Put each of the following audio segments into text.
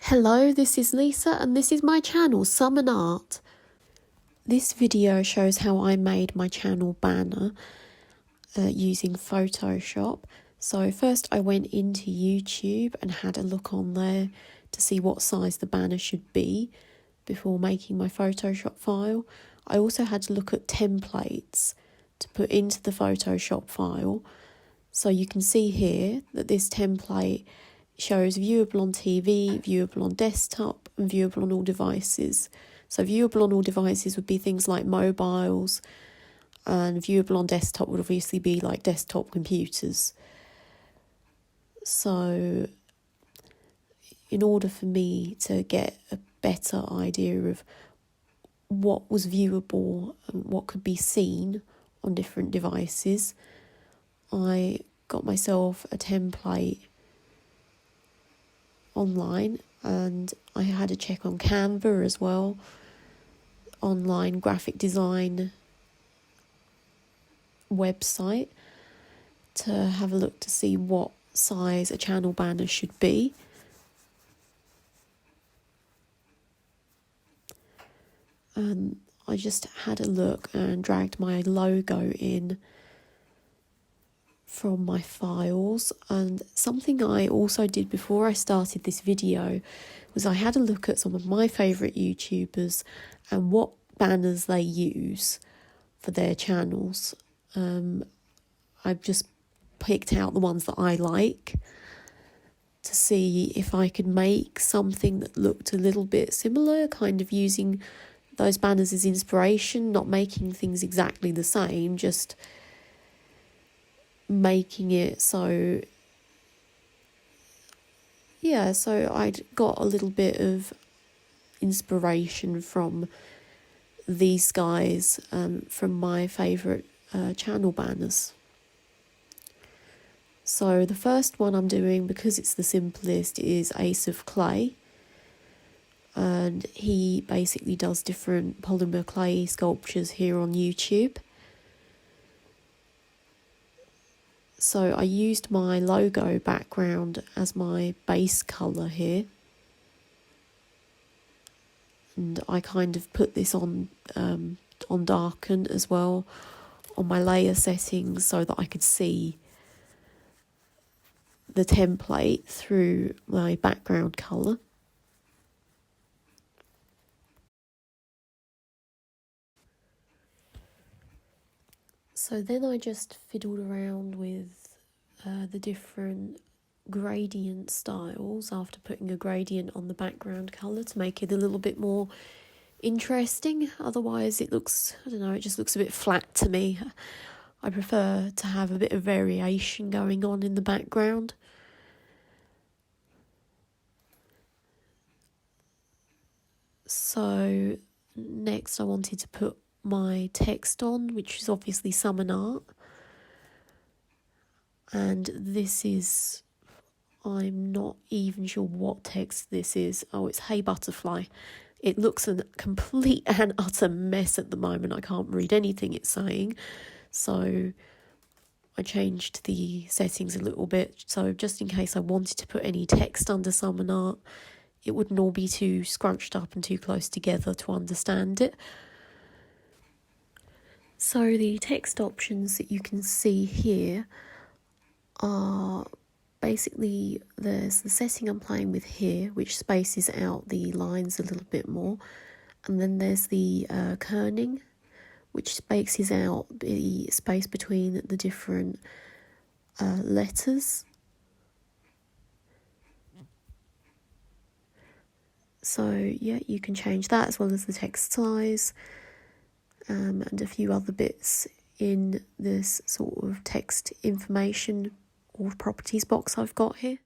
Hello, this is Lisa and this is my channel, Summon Art. This video shows how I made my channel banner using Photoshop. So first I went into YouTube and had a look on there to see what size the banner should be before making my Photoshop file. I also had to look at templates to put into the Photoshop file. So you can see here that this template shows viewable on TV, viewable on desktop, and viewable on all devices. So viewable on all devices would be things like mobiles, and viewable on desktop would obviously be like desktop computers. So in order for me to get a better idea of what was viewable and what could be seen on different devices, I got myself a template online, and I had a check on Canva as well, online graphic design website, to have a look to see what size a channel banner should be. And I just had a look and dragged my logo in from my files. And something I also did before I started this video was I had a look at some of my favourite YouTubers and what banners they use for their channels. I've just picked out the ones that I like to see if I could make something that looked a little bit similar, kind of using those banners as inspiration, not making things exactly the same, just making it so I'd got a little bit of inspiration from these guys, from my favourite channel banners. So the first one I'm doing, because it's the simplest, is Ace of Clay, and he basically does different polymer clay sculptures here on YouTube. So I used my logo background as my base colour here, and I kind of put this on darken as well on my layer settings so that I could see the template through my background colour. So then I just fiddled around with the different gradient styles after putting a gradient on the background colour to make it a little bit more interesting. Otherwise it looks, I don't know, it just looks a bit flat to me. I prefer to have a bit of variation going on in the background. So next I wanted to put my text on, which is obviously Summon Art. And this is, I'm not even sure what text this is. Oh, it's Hey Butterfly. It looks a complete and utter mess at the moment. I can't read anything it's saying. So I changed the settings a little bit. So just in case I wanted to put any text under Summon Art, it wouldn't all be too scrunched up and too close together to understand it. So the text options that you can see here are basically, there's the setting I'm playing with here, which spaces out the lines a little bit more, and then there's the kerning, which spaces out the space between the different letters. So yeah, you can change that as well as the text size, and a few other bits in this sort of text information or properties box I've got here.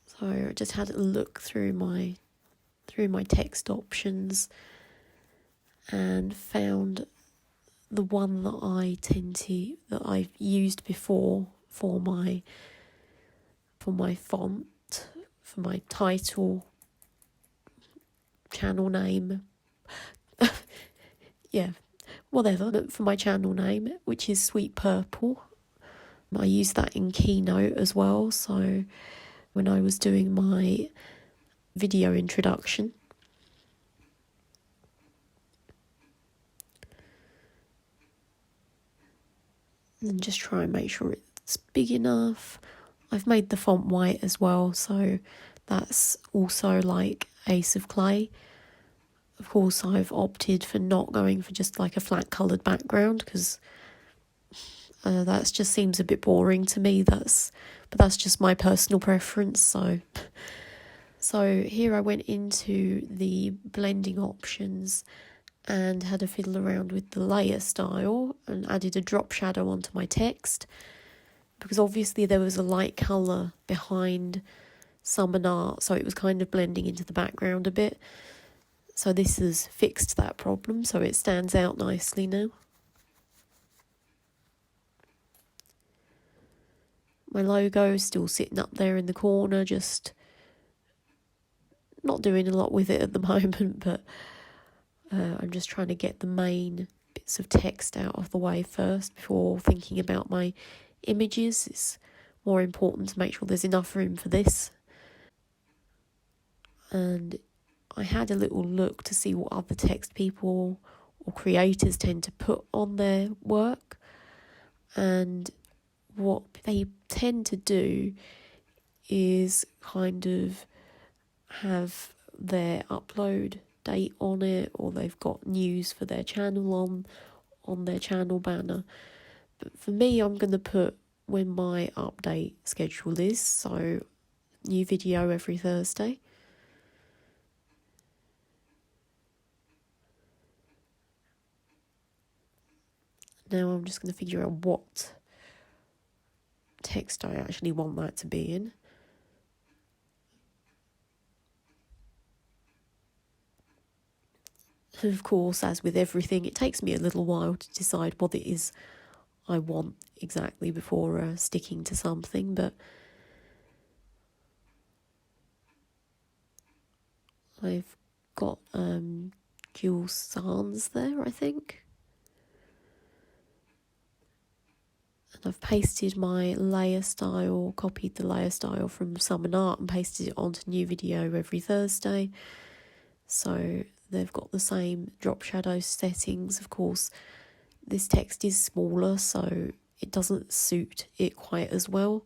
So I just had a look through my text options and found the one that I've used before for my font, for my title, channel name, yeah, whatever, for my channel name, which is Sweet Purple. I use that in Keynote as well, so when I was doing my video introduction. And just try and make sure it's big enough. I've made the font white as well, so that's also like Ace of Clay. Of course, I've opted for not going for just like a flat coloured background because that just seems a bit boring to me. But that's just my personal preference. So here I went into the blending options and had a fiddle around with the layer style and added a drop shadow onto my text, because obviously there was a light colour behind Summon Art, so it was kind of blending into the background a bit. So this has fixed that problem, so it stands out nicely now. My logo is still sitting up there in the corner, just not doing a lot with it at the moment, but I'm just trying to get the main bits of text out of the way first before thinking about my images. It's more important to make sure there's enough room for this. And I had a little look to see what other text people or creators tend to put on their work, and what they tend to do is kind of have their upload date on it, or they've got news for their channel on their channel banner. But for me, I'm going to put when my update schedule is, so new video every Thursday. Now I'm just going to figure out what text I actually want that to be in. And of course, as with everything, it takes me a little while to decide what it is I want exactly before sticking to something, but I've got Jules Sans there, I think. And I've pasted my layer style, copied the layer style from Summon Art and pasted it onto new video every Thursday. So they've got the same drop shadow settings. Of course, this text is smaller, so it doesn't suit it quite as well.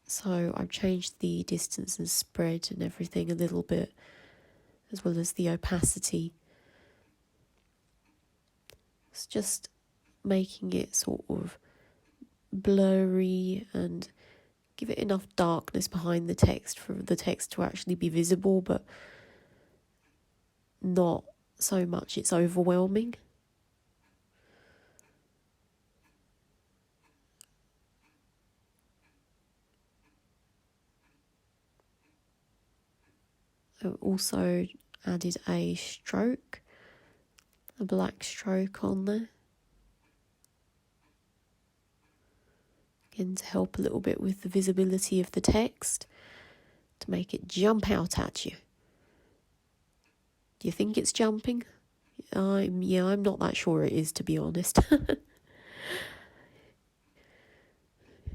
So I've changed the distance and spread and everything a little bit, as well as the opacity. It's just making it sort of blurry and give it enough darkness behind the text for the text to actually be visible, but not so much it's overwhelming. I've also added a stroke, a black stroke on there, again to help a little bit with the visibility of the text, to make it jump out at you. Do you think it's jumping? I'm not that sure it is, to be honest.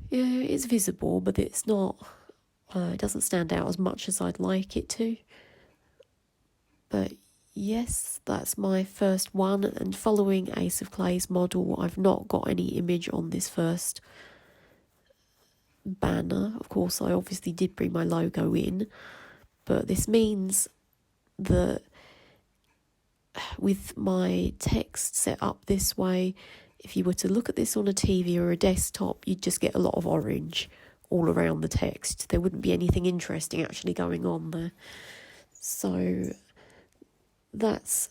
Yeah, it's visible, but it's not, it doesn't stand out as much as I'd like it to. But yes, that's my first one, and following Ace of Clay's model, I've not got any image on this first banner. Of course, I obviously did bring my logo in, but this means that with my text set up this way, if you were to look at this on a TV or a desktop, you'd just get a lot of orange all around the text. There wouldn't be anything interesting actually going on there. So that's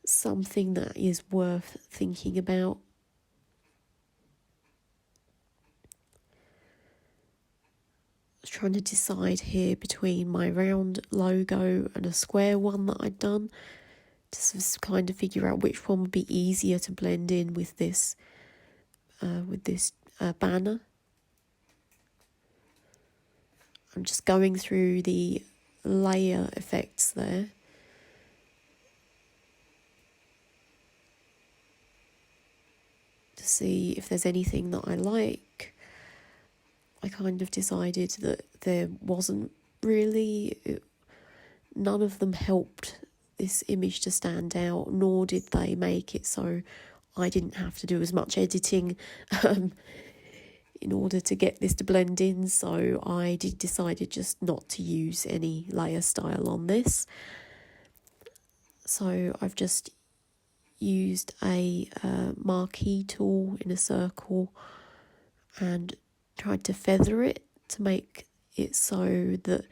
something that is worth thinking about. I was trying to decide here between my round logo and a square one that I'd done, to kind of figure out which one would be easier to blend in with this banner. I'm just going through the layer effects there. To see if there's anything that I like. I kind of decided that there wasn't really. None of them helped this image to stand out, nor did they make it so I didn't have to do as much editing in order to get this to blend in. So I decided just not to use any layer style on this. So I've just used a marquee tool in a circle and tried to feather it to make it so that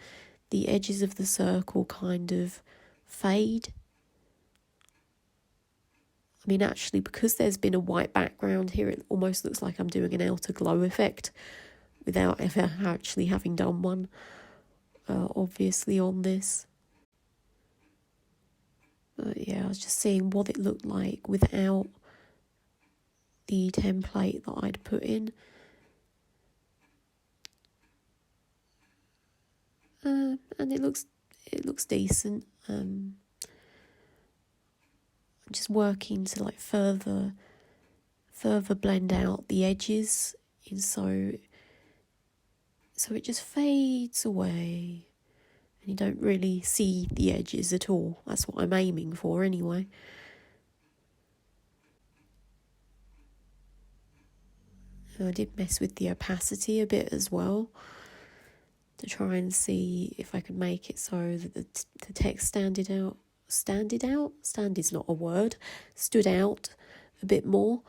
the edges of the circle kind of fade. I mean, actually, because there's been a white background here, it almost looks like I'm doing an outer glow effect without ever actually having done one, obviously, on this. But yeah, I was just seeing what it looked like without the template that I'd put in. And it looks decent. I'm just working to like further blend out the edges, and so it just fades away, and you don't really see the edges at all. That's what I'm aiming for anyway. I did mess with the opacity a bit as well, to try and see if I could make it so that the text stood out a bit more.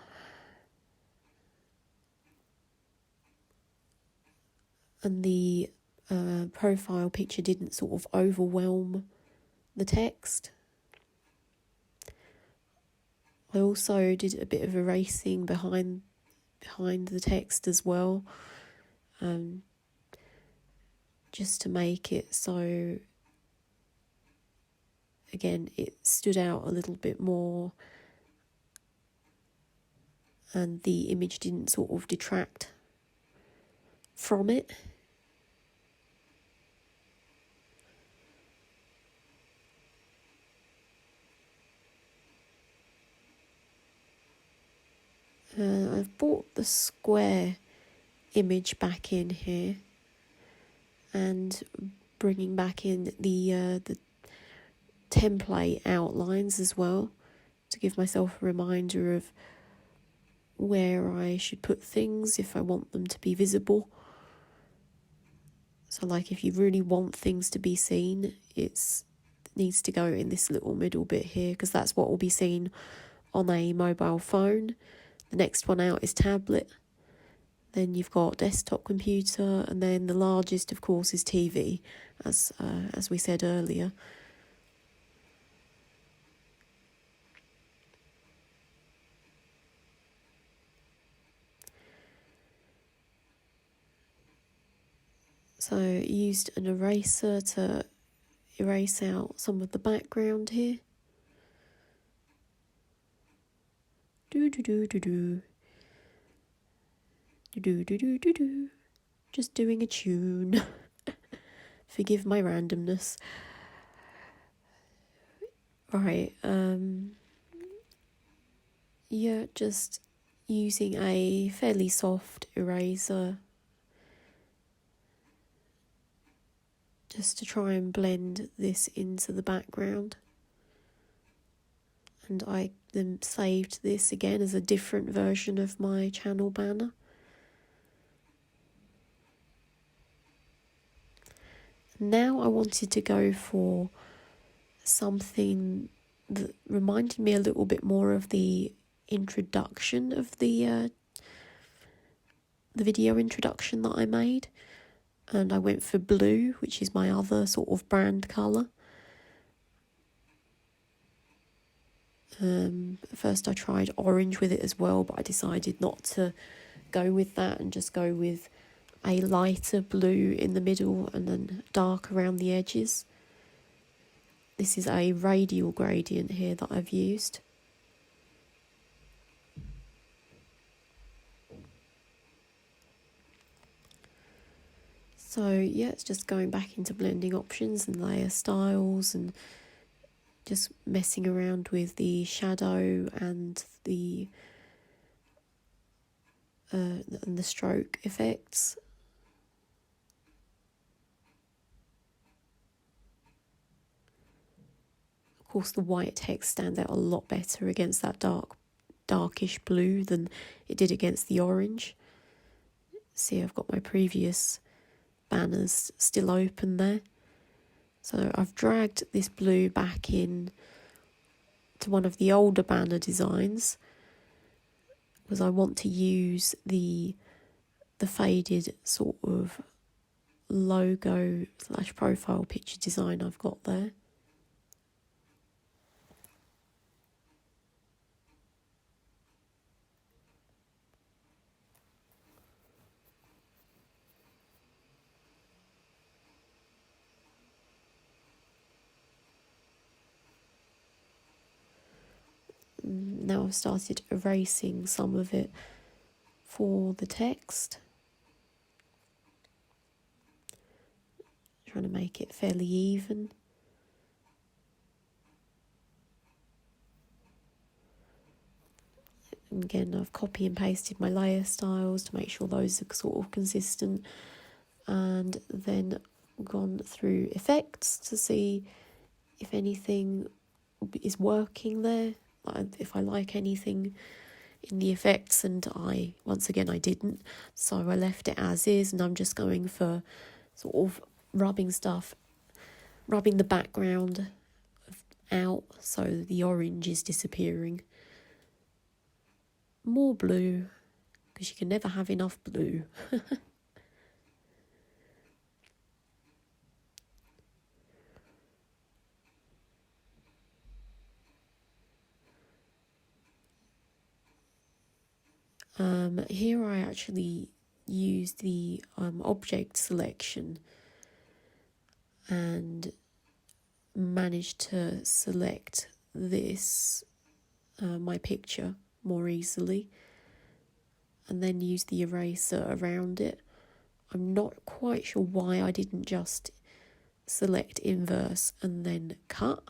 And the profile picture didn't sort of overwhelm the text. I also did a bit of erasing behind the text as well, just to make it so, again, it stood out a little bit more and the image didn't sort of detract from it. I've brought the square image back in here and bringing back in the template outlines as well, to give myself a reminder of where I should put things if I want them to be visible. So like if you really want things to be seen, it needs to go in this little middle bit here, because that's what will be seen on a mobile phone. The next one out is tablet. Then you've got desktop computer, and then the largest, of course, is TV, as we said earlier. So I used an eraser to erase out some of the background here. Just doing a tune. Forgive my randomness. Right, yeah, just using a fairly soft eraser just to try and blend this into the background. And I then saved this again as a different version of my channel banner. Now I wanted to go for something that reminded me a little bit more of the introduction of the video introduction that I made, and I went for blue, which is my other sort of brand colour. At first I tried orange with it as well, but I decided not to go with that and just go with a lighter blue in the middle and then dark around the edges. This is a radial gradient here that I've used. So yeah, it's just going back into blending options and layer styles and just messing around with the shadow and the and the stroke effects. Of course, the white text stands out a lot better against that darkish blue than it did against the orange. See, I've got my previous banners still open there. So I've dragged this blue back in to one of the older banner designs because I want to use the faded sort of logo / profile picture design I've got there. Now I've started erasing some of it for the text, trying to make it fairly even. And again, I've copy and pasted my layer styles to make sure those are sort of consistent, and then gone through effects to see if anything is working there, if I like anything in the effects, and once again I didn't, so I left it as is, and I'm just going for sort of rubbing the background out so the orange is disappearing. More blue, because you can never have enough blue. Here I actually used the object selection and managed to select this, my picture, more easily, and then use the eraser around it. I'm not quite sure why I didn't just select inverse and then cut.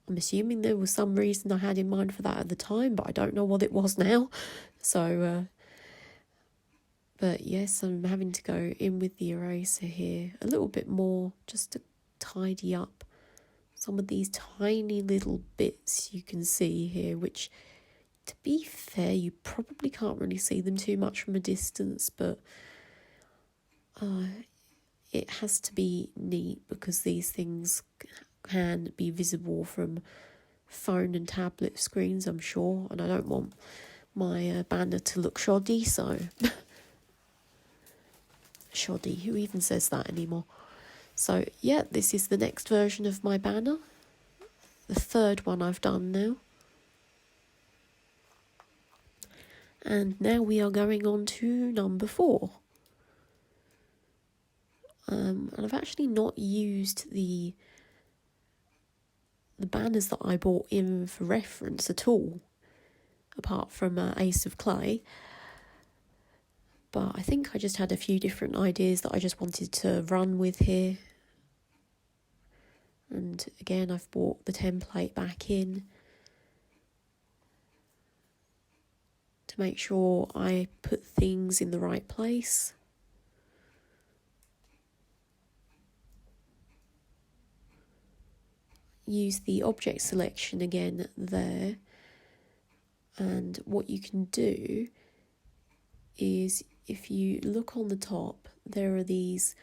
I'm assuming there was some reason I had in mind for that at the time, but I don't know what it was now. So, but yes, I'm having to go in with the eraser here a little bit more just to tidy up some of these tiny little bits you can see here, which, to be fair, you probably can't really see them too much from a distance, but it has to be neat because these things can be visible from phone and tablet screens, I'm sure, and I don't want my banner to look shoddy, so shoddy, who even says that anymore? So yeah, this is the next version of my banner, the third one I've done now, and now we are going on to number 4. And I've actually not used the banners that I bought in for reference at all, apart from Ace of Clay. But I think I just had a few different ideas that I just wanted to run with here. And again, I've brought the template back in to make sure I put things in the right place. Use the object selection again there, and what you can do is, if you look on the top, there are these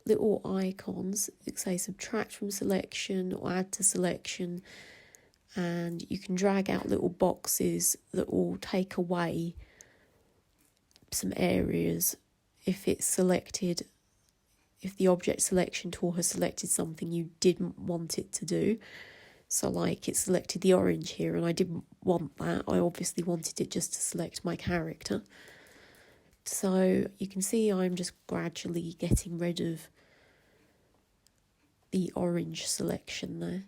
little icons that say subtract from selection or add to selection, and you can drag out little boxes that will take away some areas if it's selected, if the object selection tool has selected something you didn't want it to do. So like it selected the orange here and I didn't want that. I obviously wanted it just to select my character. So you can see I'm just gradually getting rid of the orange selection there.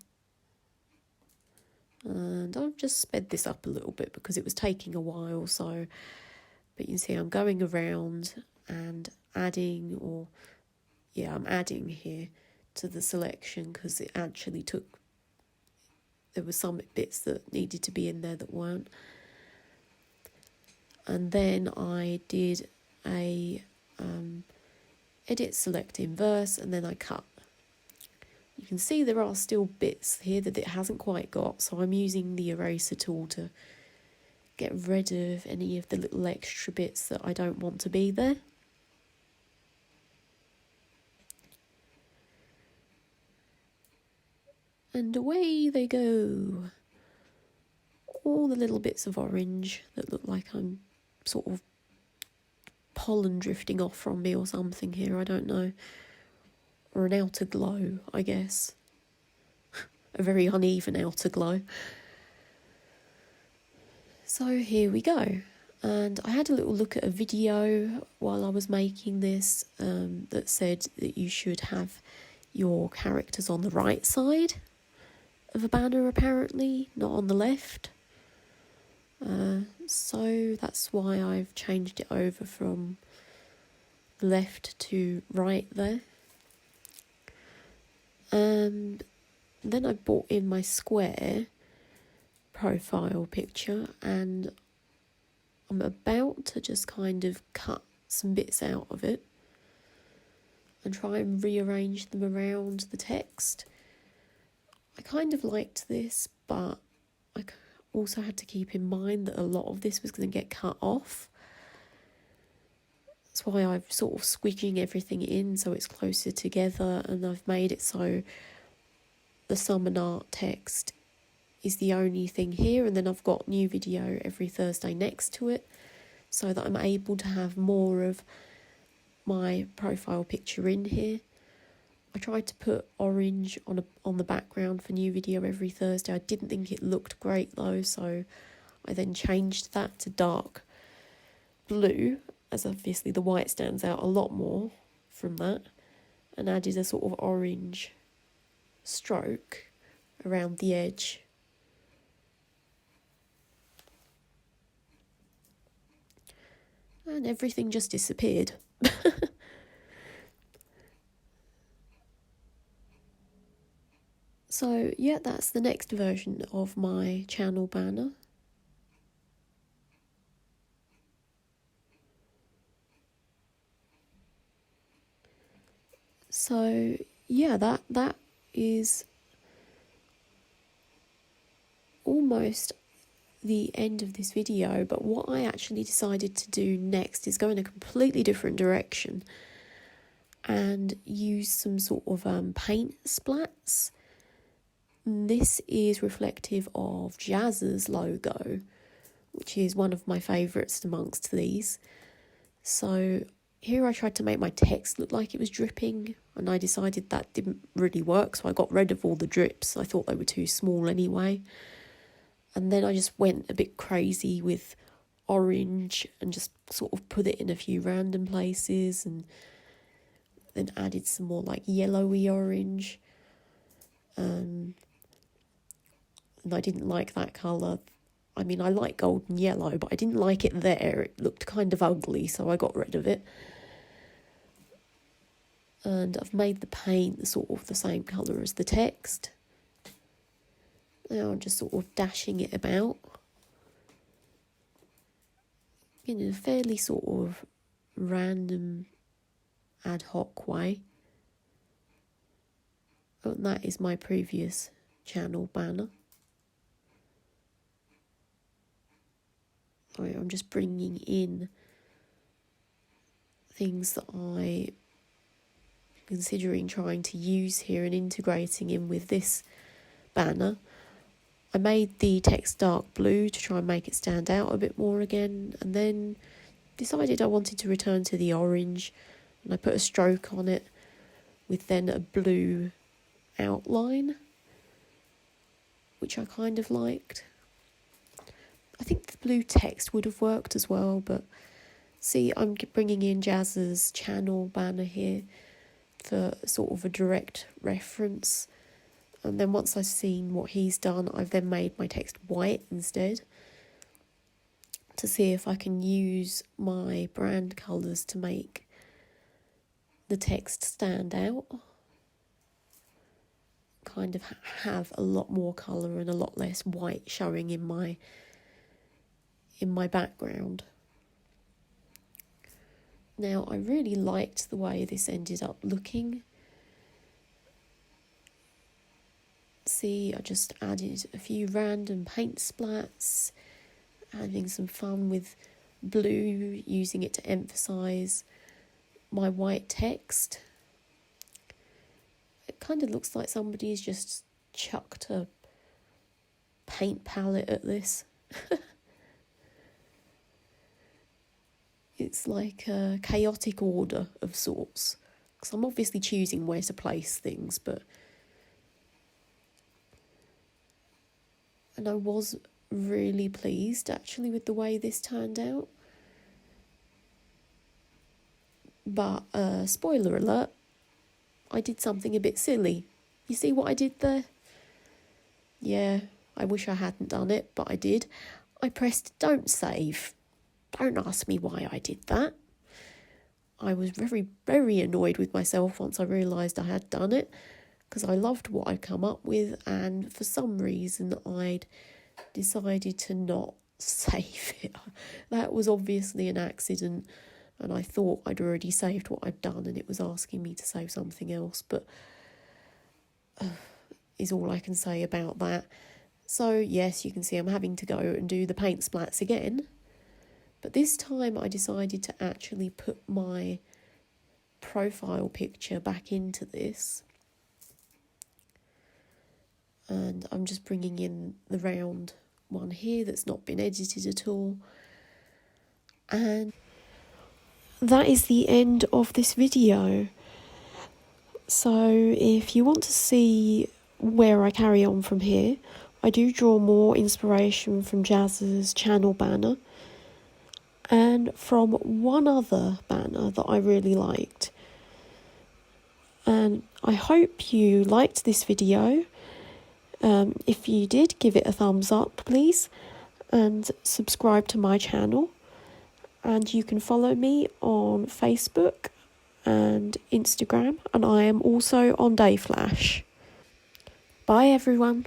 And I've just sped this up a little bit because it was taking a while. So, but you can see I'm going around and adding, I'm adding here to the selection because it actually there were some bits that needed to be in there that weren't. and then I did a edit, select inverse, and then I cut. You can see there are still bits here that it hasn't quite got, so I'm using the eraser tool to get rid of any of the little extra bits that I don't want to be there. And away they go. All the little bits of orange that look like I'm sort of pollen drifting off from me or something here, I don't know. Or an outer glow, I guess. A very uneven outer glow. So here we go. And I had a little look at a video while I was making this that said that you should have your characters on the right side of a banner, apparently, not on the left. So that's why I've changed it over from left to right there. And then I brought in my square profile picture, and I'm about to just kind of cut some bits out of it and try and rearrange them around the text. I kind of liked this, but I also had to keep in mind that a lot of this was going to get cut off. That's why I'm sort of squidging everything in so it's closer together, and I've made it so the Summon Art text is the only thing here, and then I've got new video every Thursday next to it so that I'm able to have more of my profile picture in here. I tried to put orange on the background for new video every Thursday. I didn't think it looked great though, so I then changed that to dark blue, as obviously the white stands out a lot more from that, and added a sort of orange stroke around the edge. And everything just disappeared. So yeah, that's the next version of my channel banner. So yeah, that is almost the end of this video, but what I actually decided to do next is go in a completely different direction and use some sort of paint splats. This is reflective of Jazz's logo, which is one of my favourites amongst these. So here I tried to make my text look like it was dripping, and I decided that didn't really work, so I got rid of all the drips. I thought they were too small anyway. And then I just went a bit crazy with orange and just sort of put it in a few random places, and then added some more like yellowy orange. And I didn't like that colour. I mean, I like golden yellow, but I didn't like it there. It looked kind of ugly, so I got rid of it. And I've made the paint sort of the same colour as the text. Now I'm just sort of dashing it about in a fairly sort of random ad hoc way. And that is my previous channel banner. I'm just bringing in things that I'm considering trying to use here and integrating in with this banner. I made the text dark blue to try and make it stand out a bit more again, and then decided I wanted to return to the orange, and I put a stroke on it with then a blue outline, which I kind of liked. I think the blue text would have worked as well, but see, I'm bringing in Jazz's channel banner here for sort of a direct reference. And then once I've seen what he's done, I've then made my text white instead to see if I can use my brand colours to make the text stand out. Kind of have a lot more colour and a lot less white showing in my background. Now, I really liked the way this ended up looking. See, I just added a few random paint splats, having some fun with blue, using it to emphasise my white text. It kind of looks like somebody's just chucked a paint palette at this. It's like a chaotic order of sorts. Because I'm obviously choosing where to place things, and I was really pleased actually with the way this turned out. But spoiler alert, I did something a bit silly. You see what I did there? Yeah, I wish I hadn't done it, but I did. I pressed don't save. Don't ask me why I did that. I was very, very annoyed with myself once I realised I had done it, because I loved what I'd come up with, and for some reason I'd decided to not save it. That was obviously an accident, and I thought I'd already saved what I'd done and it was asking me to save something else, but is all I can say about that. So yes, you can see I'm having to go and do the paint splats again, but this time I decided to actually put my profile picture back into this. And I'm just bringing in the round one here that's not been edited at all. And that is the end of this video. So if you want to see where I carry on from here, I do draw more inspiration from Jazz's channel banner and from one other banner that I really liked. And I hope you liked this video. If you did, give it a thumbs up, please, and subscribe to my channel. And you can follow me on Facebook and Instagram, and I am also on Dayflash. Bye, everyone.